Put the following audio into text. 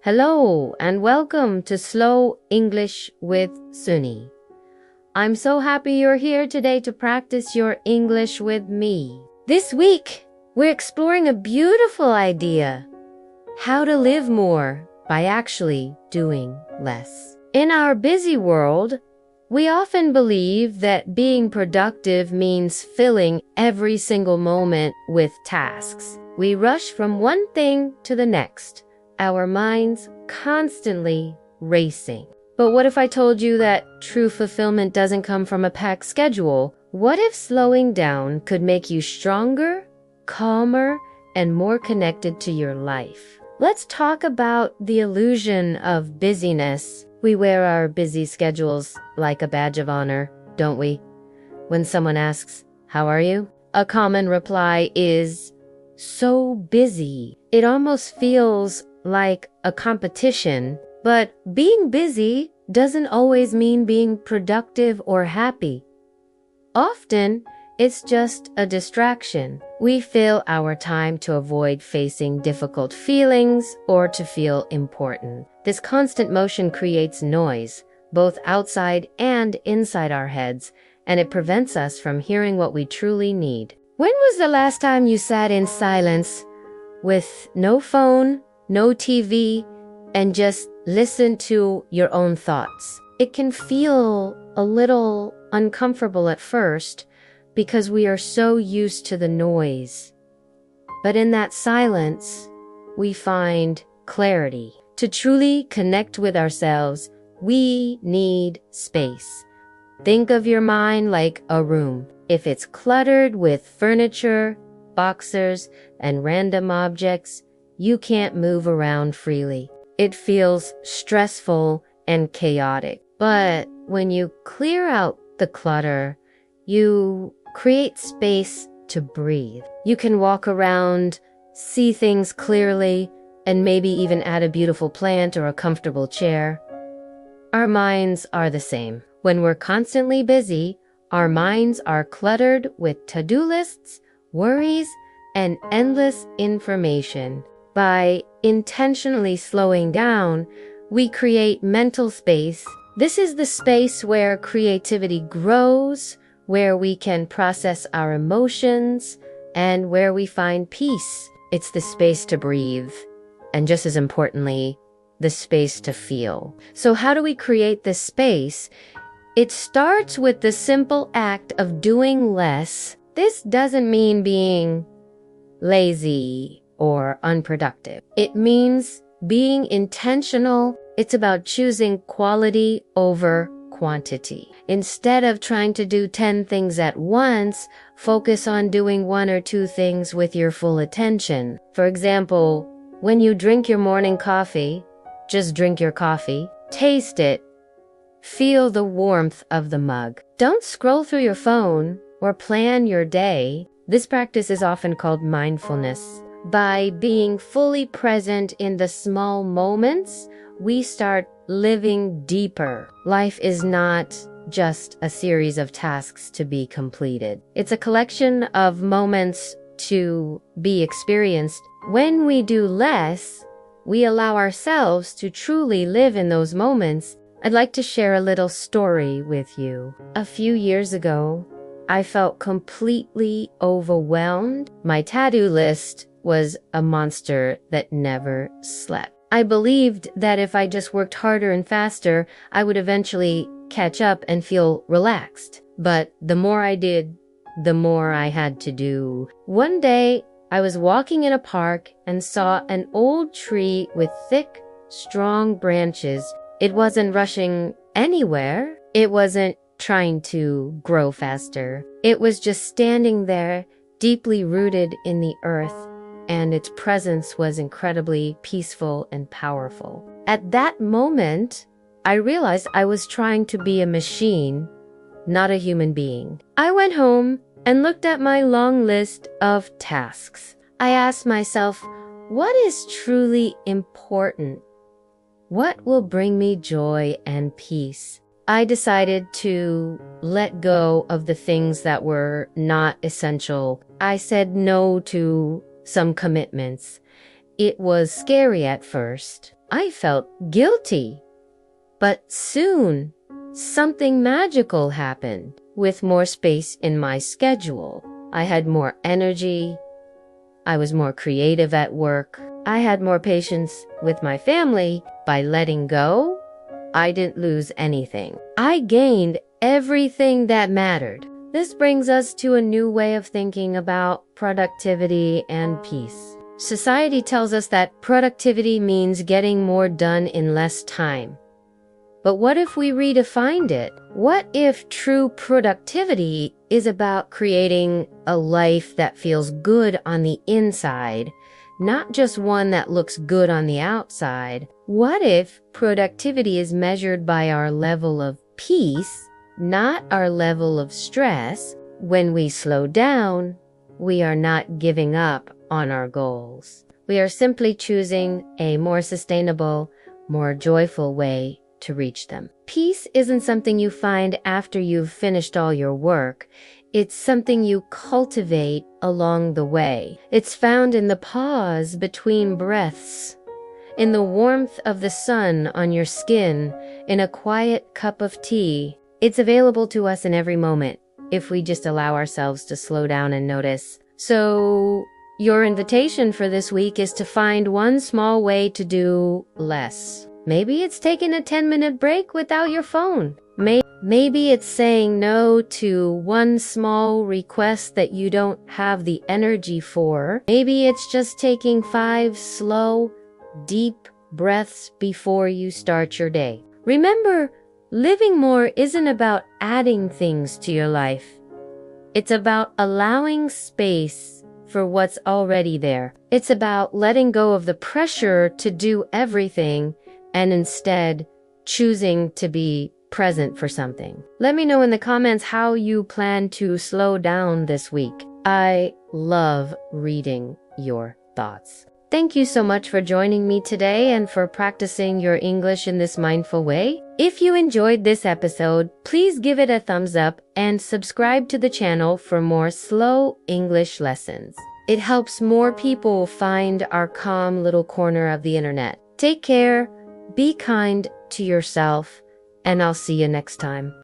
Hello and welcome to Slow English with Suni. I'm so happy you're here today to practice your English with me. This week, we're exploring a beautiful idea: how to live more by actually doing less. In our busy world, we often believe that being productive means filling every single moment with tasks. We rush from one thing to the next, our minds constantly racing. But what if I told you that true fulfillment doesn't come from a packed schedule? What if slowing down could make you stronger, calmer, and more connected to your life? Let's talk about the illusion of busyness. We wear our busy schedules like a badge of honor, don't we? When someone asks, "How are you?" a common reply is, "So busy." It almost feels like a competition, but being busy doesn't always mean being productive or happy. Often, it's just a distraction. We fill our time to avoid facing difficult feelings or to feel important. This constant motion creates noise, both outside and inside our heads, and it prevents us from hearing what we truly need. When was the last time you sat in silence with no phone, no TV, and just listen to your own thoughts? It can feel a little uncomfortable at first because we are so used to the noise. But in that silence, we find clarity. To truly connect with ourselves, we need space. Think of your mind like a room. If it's cluttered with furniture, boxers, and random objects, you can't move around freely. It feels stressful and chaotic. But when you clear out the clutter, you create space to breathe. You can walk around, see things clearly, and maybe even add a beautiful plant or a comfortable chair. Our minds are the same. When we're constantly busy, our minds are cluttered with to-do lists, worries, and endless information. By intentionally slowing down, we create mental space. This is the space where creativity grows, where we can process our emotions, and where we find peace. It's the space to breathe, and just as importantly, the space to feel. So how do we create this space? It starts with the simple act of doing less. This doesn't mean being lazy or unproductive. It means being intentional. It's about choosing quality over quantity. Instead of trying to do 10 things at once, focus on doing 1 or 2 things with your full attention. For example, when you drink your morning coffee, just drink your coffee, taste it, feel the warmth of the mug. Don't scroll through your phone or plan your day. This practice is often called mindfulness. By being fully present in the small moments, we start living deeper. Life is not just a series of tasks to be completed. It's a collection of moments to be experienced. When we do less, we allow ourselves to truly live in those moments. I'd like to share a little story with you. A few years ago, I felt completely overwhelmed. My to-do list was a monster that never slept. I believed that if I just worked harder and faster, I would eventually catch up and feel relaxed. But the more I did, the more I had to do. One day, I was walking in a park and saw an old tree with thick, strong branches. It wasn't rushing anywhere. It wasn't trying to grow faster. It was just standing there, deeply rooted in the earth, and its presence was incredibly peaceful and powerful. At that moment, I realized I was trying to be a machine, not a human being. I went home and looked at my long list of tasks. I asked myself, what is truly important? What will bring me joy and peace? I decided to let go of the things that were not essential. I said no to some commitments. It was scary at first. I felt guilty. But soon, something magical happened. With more space in my schedule, I had more energy. I was more creative at work. I had more patience with my family. By letting go, I didn't lose anything. I gained everything that mattered. This brings us to a new way of thinking about productivity and peace. Society tells us that productivity means getting more done in less time. But what if we redefined it? What if true productivity is about creating a life that feels good on the inside, not just one that looks good on the outside? What if productivity is measured by our level of peace, not our level of stress? When we slow down, we are not giving up on our goals. We are simply choosing a more sustainable, more joyful way to reach them. Peace isn't something you find after you've finished all your work. It's something you cultivate along the way. It's found in the pause between breaths, in the warmth of the sun on your skin, in a quiet cup of tea. It's available to us in every moment if we just allow ourselves to slow down and notice. So, your invitation for this week is to find one small way to do less. Maybe it's taking a 10-minute break without your phone. Maybe it's saying no to one small request that you don't have the energy for. Maybe it's just taking 5 slow, deep breaths before you start your day. Remember, living more isn't about adding things to your life. It's about allowing space for what's already there. It's about letting go of the pressure to do everything and instead choosing to be present for something. Let me know in the comments how you plan to slow down this week. I love reading your thoughts. Thank you so much for joining me today and for practicing your English in this mindful way. If you enjoyed this episode, please give it a thumbs up and subscribe to the channel for more slow English lessons. It helps more people find our calm little corner of the internet. Take care. Be kind to yourself, and I'll see you next time.